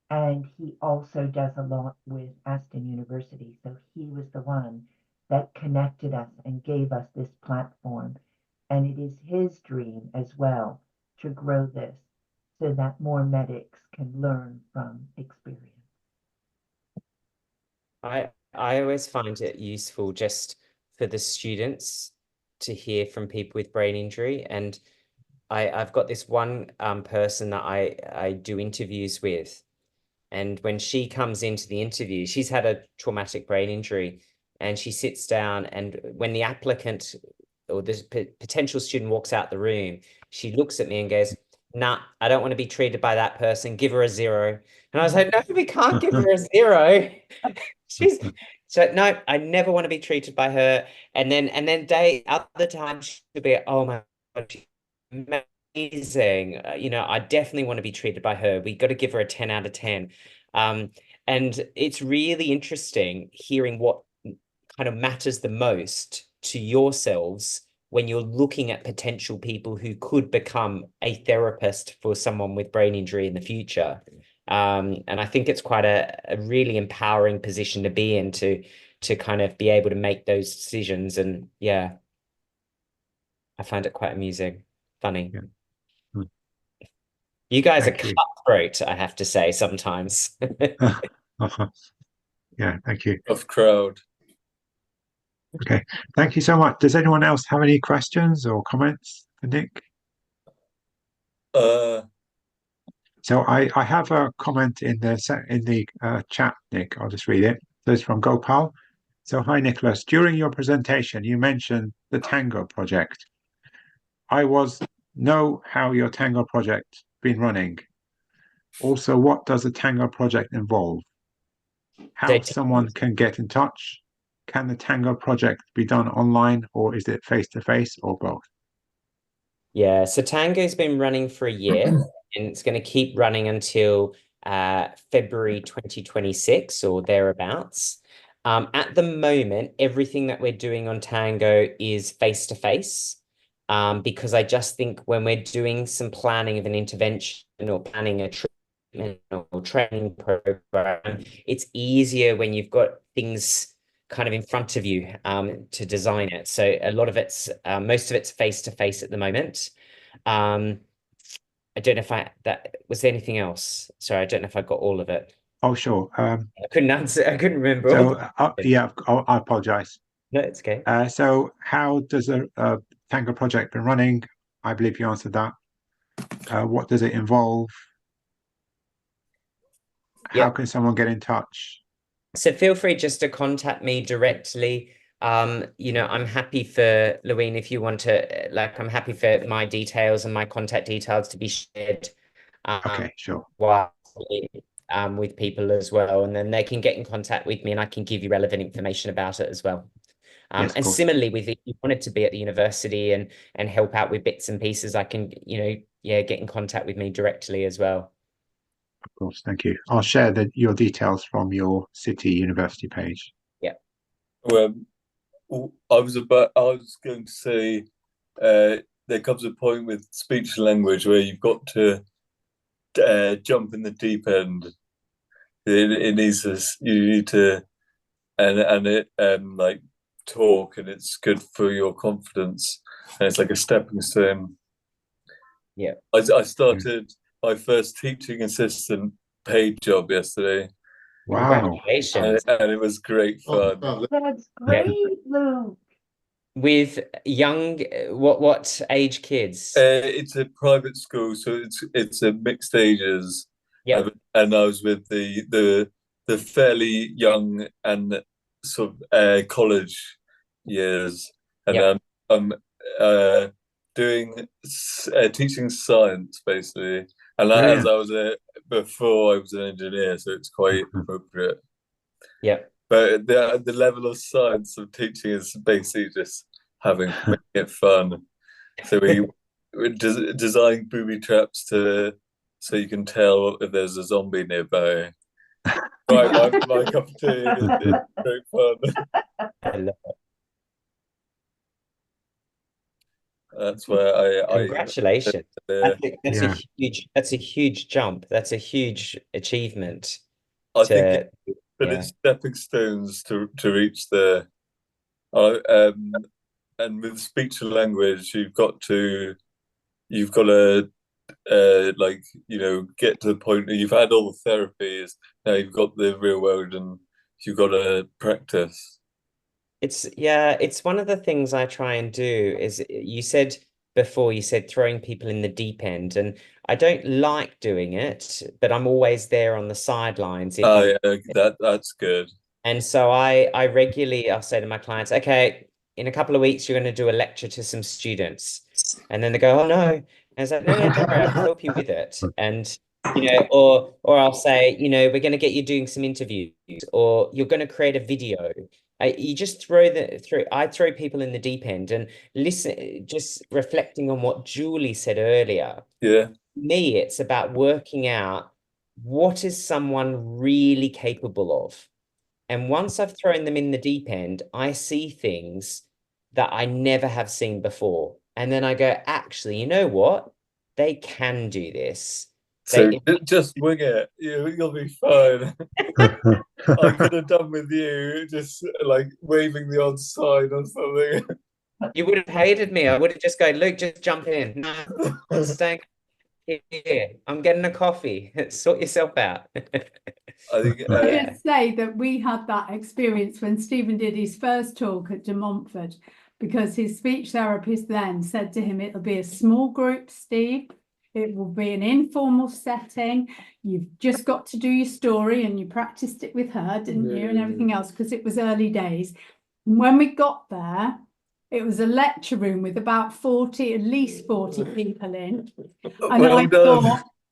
And he also does a lot with Aston University. So he was the one that connected us and gave us this platform. And it is his dream as well to grow this so that more medics can learn from experience. I always find it useful just for the students to hear from people with brain injury. And I've got this one person that I do interviews with. And when she comes into the interview, she's had a traumatic brain injury, and she sits down, and when the applicant or this potential student walks out the room, she looks at me and goes, "Nah, I don't want to be treated by that person. Give her a 0." And I was like, "No, we can't give her a 0." So no, I never want to be treated by her. And then other times she'll be, "Oh my God, she's amazing. I definitely want to be treated by her. We got to give her a 10 out of 10." And it's really interesting hearing what kind of matters the most to yourselves when you're looking at potential people who could become a therapist for someone with brain injury in the future. And I think it's quite a really empowering position to be in, to kind of be able to make those decisions. And yeah, I find it quite amusing, funny. Yeah. You guys are cutthroat, I have to say, sometimes. Yeah, thank you. Of crowd. Okay, thank you so much. Does anyone else have any questions or comments for Nick? So I have a comment in the chat, Nick. I'll just read it. This is from Gopal. So, hi, Nicholas. During your presentation, you mentioned the Tango project. I know how your Tango project been running. Also, what does the Tango project involve? How someone can get in touch? Can the Tango project be done online, or is it face-to-face, or both? Yeah, so Tango's been running for a year, and it's going to keep running until February 2026 or thereabouts. At the moment, everything that we're doing on Tango is face-to-face, because I just think when we're doing some planning of an intervention or planning a treatment or training program, it's easier when you've got things kind of in front of you to design it. So a lot of most of it's face-to-face at the moment. I don't know if was there anything else? Sorry, I don't know if I got all of it. Oh, sure. I couldn't answer. I couldn't remember. So yeah, I apologize. No, it's okay. So how does a Tango project been running? I believe you answered that. What does it involve? How can someone get in touch? So feel free just to contact me directly. I'm happy for Louine, if you want to, I'm happy for my details and my contact details to be shared. Okay, sure. With people as well, and then they can get in contact with me, and I can give you relevant information about it as well. Yes, and similarly, if you wanted to be at the university and help out with bits and pieces, I can, get in contact with me directly as well. Of course, thank you. I'll share your details from your city university page. Yeah. Well, I was going to say, there comes a point with speech and language where you've got to jump in the deep end. You need to, like talk, and it's good for your confidence, and it's like a stepping stone. Yeah. I started my first teaching assistant paid job yesterday. Wow. Congratulations. And it was great fun. That's great, Luke. With young, what age kids? It's a private school, so it's a mixed ages. Yeah. And I was with the fairly young and sort of college years, and I'm doing teaching science basically. And as I was before, I was an engineer, so it's quite appropriate. Yeah. But the level of science of teaching is basically just making it fun. So we designed booby traps to so you can tell if there's a zombie nearby. Right, my cup of tea. It's great fun. I love That's where Congratulations. That's a huge jump. That's a huge achievement. I think it's stepping stones to reach the and with speech and language you've got to like, you know, get to the point where you've had all the therapies, now you've got the real world and you've got to practice. It's one of the things I try and do is, you said throwing people in the deep end, and I don't like doing it, but I'm always there on the sidelines. That's good. And so I'll say to my clients, okay, in a couple of weeks, you're going to do a lecture to some students. And then they go, oh no. And I was like, no, don't worry, I'll help you with it. And, you know, or I'll say, you know, we're going to get you doing some interviews, or you're going to create a video. You just I throw people in the deep end, and listen, just reflecting on what Julie said earlier. Yeah. Me, it's about working out what is someone really capable of. And once I've thrown them in the deep end, I see things that I never have seen before. And then I go, actually, you know what? They can do this. So just wing it. You'll be fine. I could have done with you just like waving the odd sign or something. You would have hated me. I would have just go, Luke, just jump in. No, I'm staying here. I'm getting a coffee. Sort yourself out. I think I would say that we had that experience when Stephen did his first talk at De Montfort, because his speech therapist then said to him, it'll be a small group, Steve. It will be an informal setting. You've just got to do your story, and you practiced it with her, didn't you? And everything else, because it was early days. And when we got there, it was a lecture room with about at least 40 people in. And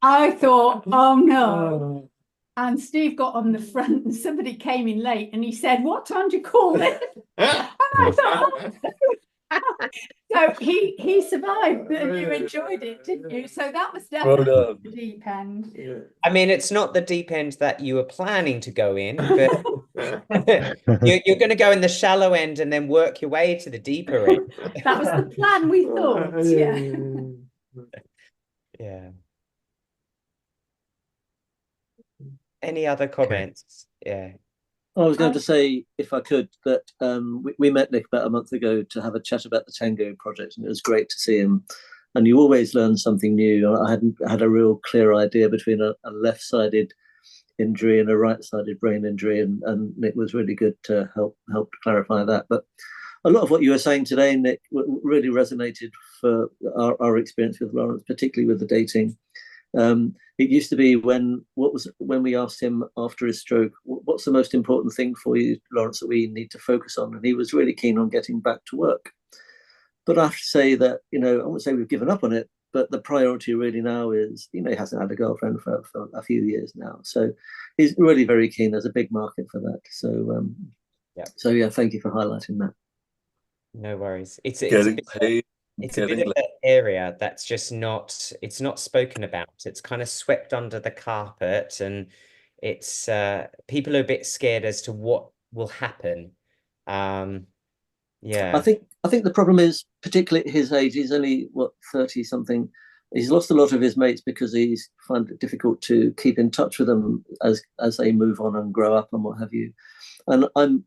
I thought, oh no. And Steve got on the front and somebody came in late and he said, what time do you call it? And I thought, oh. So he survived, and you enjoyed it, didn't you? So that was definitely the deep end. Yeah. I mean, it's not the deep end that you were planning to go in, but you're going to go in the shallow end and then work your way to the deeper end. That was the plan, we thought. Yeah. Any other comments? Yeah. I was going to say, if I could, that we met Nick about a month ago to have a chat about the Tango project, and it was great to see him. And you always learn something new. I hadn't had a real clear idea between a left-sided injury and a right-sided brain injury, and Nick was really good to help clarify that. But a lot of what you were saying today, Nick, really resonated for our experience with Lawrence, particularly with the dating. It used to be when we asked him after his stroke, what's the most important thing for you, Lawrence, that we need to focus on? And he was really keen on getting back to work. But I have to say that, I won't say we've given up on it, but the priority really now is, he hasn't had a girlfriend for a few years now. So he's really very keen. There's a big market for that. So, yeah, thank you for highlighting that. No worries. It's a bit of an area that's just it's not spoken about. It's kind of swept under the carpet, and it's people are a bit scared as to what will happen. Yeah. I think the problem is, particularly at his age, he's only 30 something. He's lost a lot of his mates because he's found it difficult to keep in touch with them as they move on and grow up and what have you. And I'm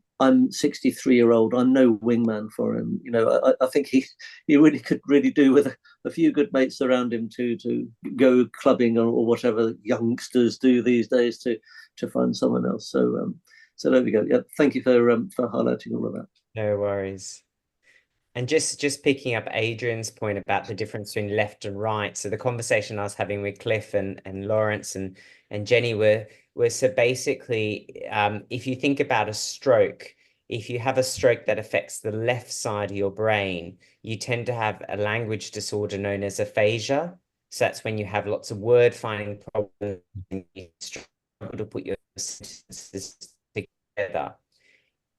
63-year-old. I'm no wingman for him. I think he really could really do with a few good mates around him to go clubbing or whatever youngsters do these days to find someone else. So there we go. Yeah, thank you for highlighting all of that. No worries. And just picking up Adrian's point about the difference between left and right. So the conversation I was having with Cliff and Lawrence and Jenny were so basically, if you think about a stroke, if you have a stroke that affects the left side of your brain, you tend to have a language disorder known as aphasia. So that's when you have lots of word finding problems and you struggle to put your sentences together.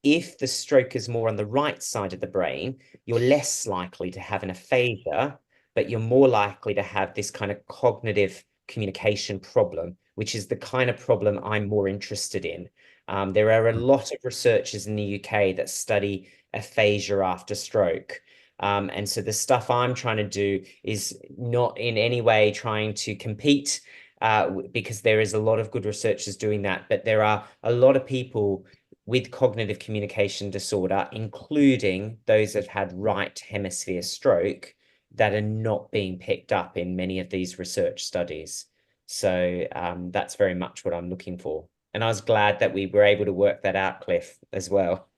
If the stroke is more on the right side of the brain, you're less likely to have an aphasia, but you're more likely to have this kind of cognitive communication problem, which is the kind of problem I'm more interested in. There are a lot of researchers in the UK that study aphasia after stroke. And so the stuff I'm trying to do is not in any way trying to compete, because there is a lot of good researchers doing that, but there are a lot of people with cognitive communication disorder, including those that had right hemisphere stroke, that are not being picked up in many of these research studies. So that's very much what I'm looking for. And I was glad that we were able to work that out, Cliff, as well.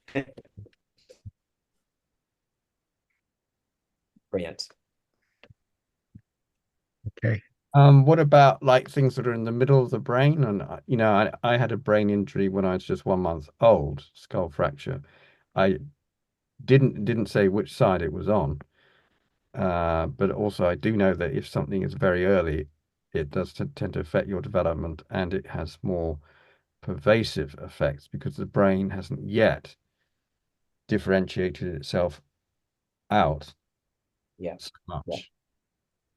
Brilliant. Okay. What about like things that are in the middle of the brain? And you know, I had a brain injury when I was just 1 month old, skull fracture. I didn't say which side it was on, but also I do know that if something is very early, it does tend to affect your development, and it has more pervasive effects because the brain hasn't yet differentiated itself out so much.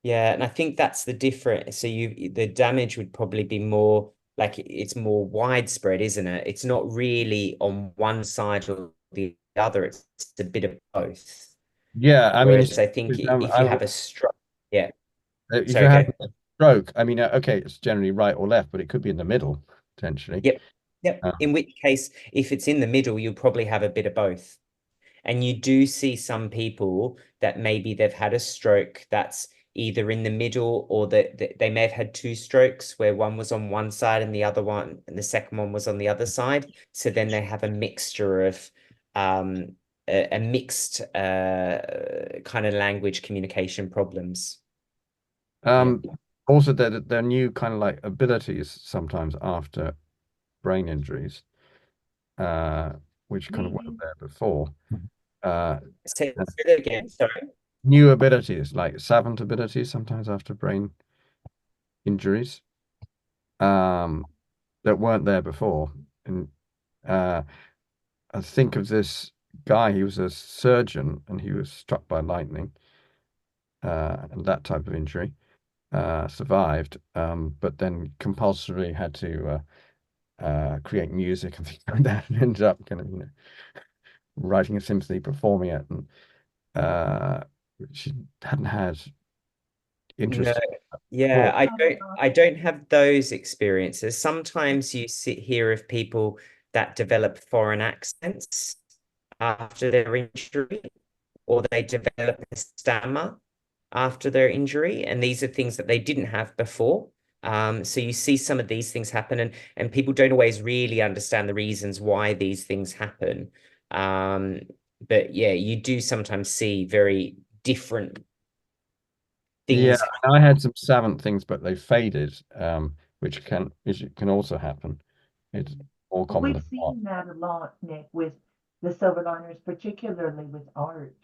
Yeah, and I think that's the difference. So the damage would probably be more like it's more widespread, isn't it? It's not really on one side or the other. It's a bit of both. Yeah, I mean, Whereas I think if you have a stroke, yeah. if Sorry, you have a stroke, I mean, okay, it's generally right or left, but it could be in the middle potentially. Yep. In which case, if it's in the middle, you'll probably have a bit of both. And you do see some people that maybe they've had a stroke that's either in the middle, or that they may have had two strokes where one was on one side and the second one was on the other side. So then they have a mixture of a mixed kind of language communication problems. Also, there are new kind of like abilities sometimes after brain injuries, which kind of weren't there before. Say that again, sorry. New abilities, like savant abilities, sometimes after brain injuries, that weren't there before. And I think of this guy, he was a surgeon and he was struck by lightning, and that type of injury, survived, but then compulsorily had to create music and things like that, and ended up kind of, you know, writing a symphony, performing it, and she hadn't had interest. Yeah, I don't have those experiences. Sometimes you hear of people that develop foreign accents after their injury, or they develop a stammer after their injury, and these are things that they didn't have before. So you see some of these things happen, and people don't always really understand the reasons why these things happen. But yeah, you do sometimes see very different things. Yeah, I had some savant things, but they faded, which can also happen. It's more common We've than not. seen that a lot, Nick, with the Silverliners, particularly with art.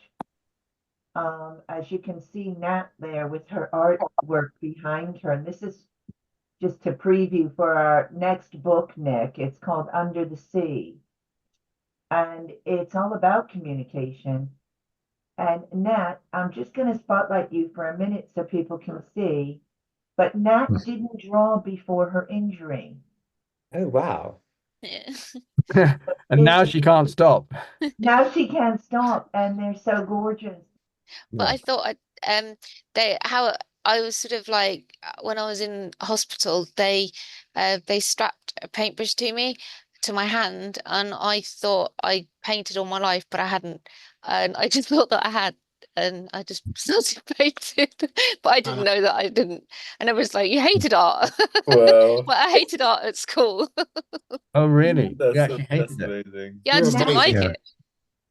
As you can see Nat there with her artwork behind her, and this is just to preview for our next book, Nick. It's called Under the Sea, and it's all about communication. And Nat, I'm just going to spotlight you for a minute so people can see, but Nat didn't draw before her injury. Oh, wow. Yeah. And now she can't stop. Now she can't stop, and they're so gorgeous. But I thought how I was sort of like, when I was in hospital, they strapped a paintbrush to my hand, and I thought I painted all my life, but I hadn't, and I just thought that I had, and I just started painting, but I didn't know that I didn't. And it was like, you hated art. Well, Well, I hated art at school. Oh, really? You that's actually hated it? amazing. Yeah, I just didn't like Yeah. it.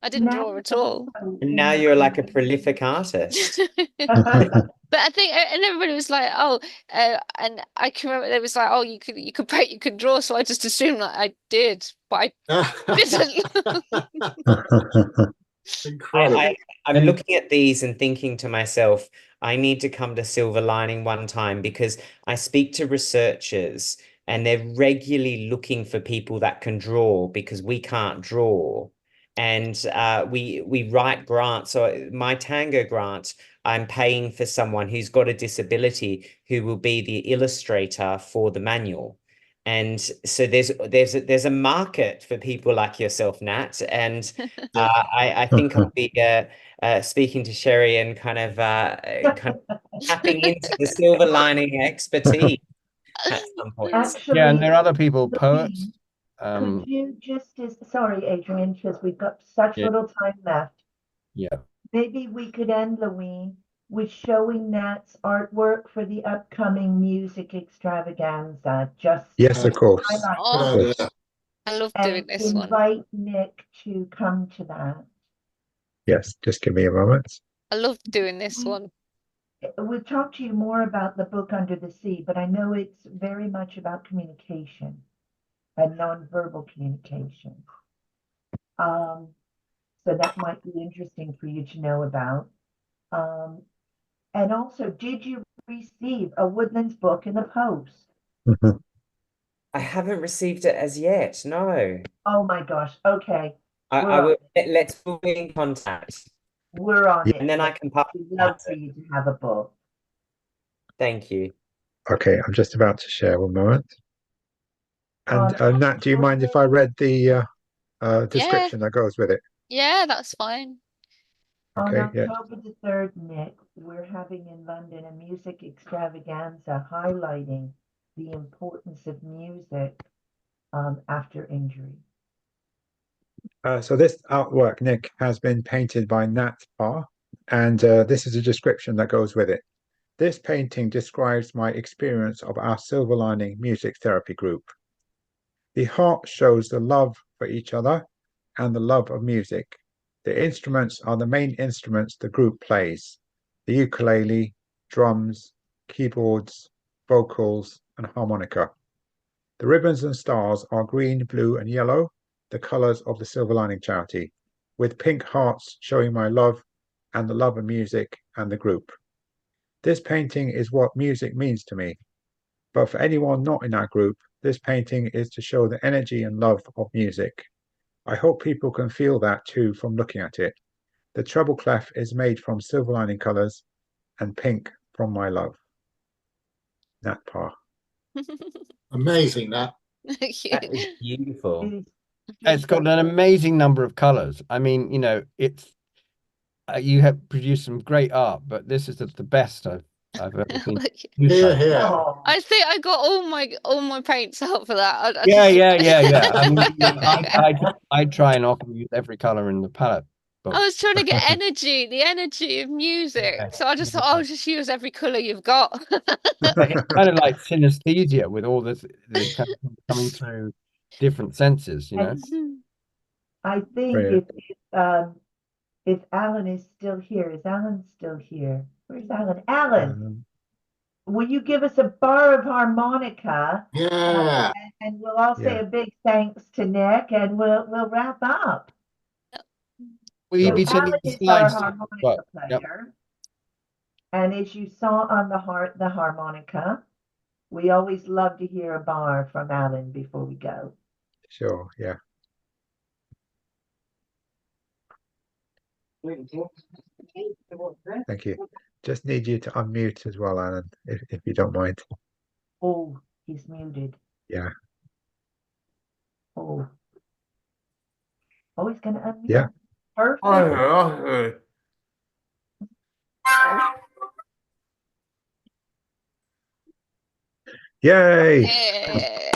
I didn't draw at all. And now you're like a prolific artist. But I think, and everybody was like, "Oh," and I can remember there was like, "Oh, you could paint, you could draw." So I just assumed that I did, but I didn't. Incredible. I'm looking at these and thinking to myself, I need to come to Silverlining one time, because I speak to researchers and they're regularly looking for people that can draw, because we can't draw. and we write grants. So my tango grant, I'm paying for someone who's got a disability who will be the illustrator for the manual. And so there's a market for people like yourself, Nat. And I think I'll be speaking to Sherry and kind of tapping into the Silverlining expertise at some point. Actually, Yeah, and there are other people, Louise, poets. could you just, sorry, Adrian, because we've got such Yeah. little time left. Yeah. Maybe we could end, Louise, with showing Nat's artwork for the upcoming music extravaganza. Just Yes, of course. highlight Oh, that yeah. I love doing and this one. invite Nick to come to that. Yes, just give me a moment. I love doing this one. We'll talk to you more about the book Under the Sea, but I know it's very much about communication and nonverbal communication. So that might be interesting for you to know about. And also, did you receive a Woodlands book in the post? I haven't received it as yet. No. Oh my gosh. Okay. I will. Let's be in contact. We're on it. And then I can pass. We'd love for you to have a book. Thank you. Okay, I'm just about to share, one moment. And Nat, do you mind if I read the description that goes with it? Yeah, that's fine. On Okay, yeah. October the 3rd, Nick, we're having in London a music extravaganza highlighting the importance of music after injury. So this artwork, Nick, has been painted by Nat Parr, and this is a description that goes with it. This painting describes my experience of our Silverlining music therapy group. The heart shows the love for each other and the love of music. The instruments are the main instruments the group plays: the ukulele, drums, keyboards, vocals, and harmonica. The ribbons and stars are green, blue, and yellow, the colors of the Silverlining charity, with pink hearts showing my love and the love of music and the group. This painting is what music means to me. But for anyone not in our group, this painting is to show the energy and love of music. I hope people can feel that too from looking at it. The treble clef is made from Silverlining colors and pink from my love. Nat Parr. Amazing, that. Thank you. That is beautiful. It's got an amazing number of colors. I mean, you know, it's you have produced some great art, but this is the best I've ever seen. Here, here. I think I got all my paints out for that. Yeah. I mean, I try and often use every color in the palette. I was trying to get the energy of music. So I just thought I'll just use every color you've got. It's kind of like synesthesia with all this kind of coming through different senses, you know. I think if Alan is still here, is Alan still here? Where's Alan? Alan, will you give us a bar of harmonica? Yeah. And we'll all say a big thanks to Nick, and we'll wrap up. Will you be Alan sending is slides? our harmonica player. And as you saw on the harmonica, we always love to hear a bar from Alan before we go. Sure, yeah. Thank you. Just need you to unmute as well, Alan, if you don't mind. Oh, he's muted. Yeah. Oh, he's going to unmute. Yeah. Perfect. Yay! Yeah.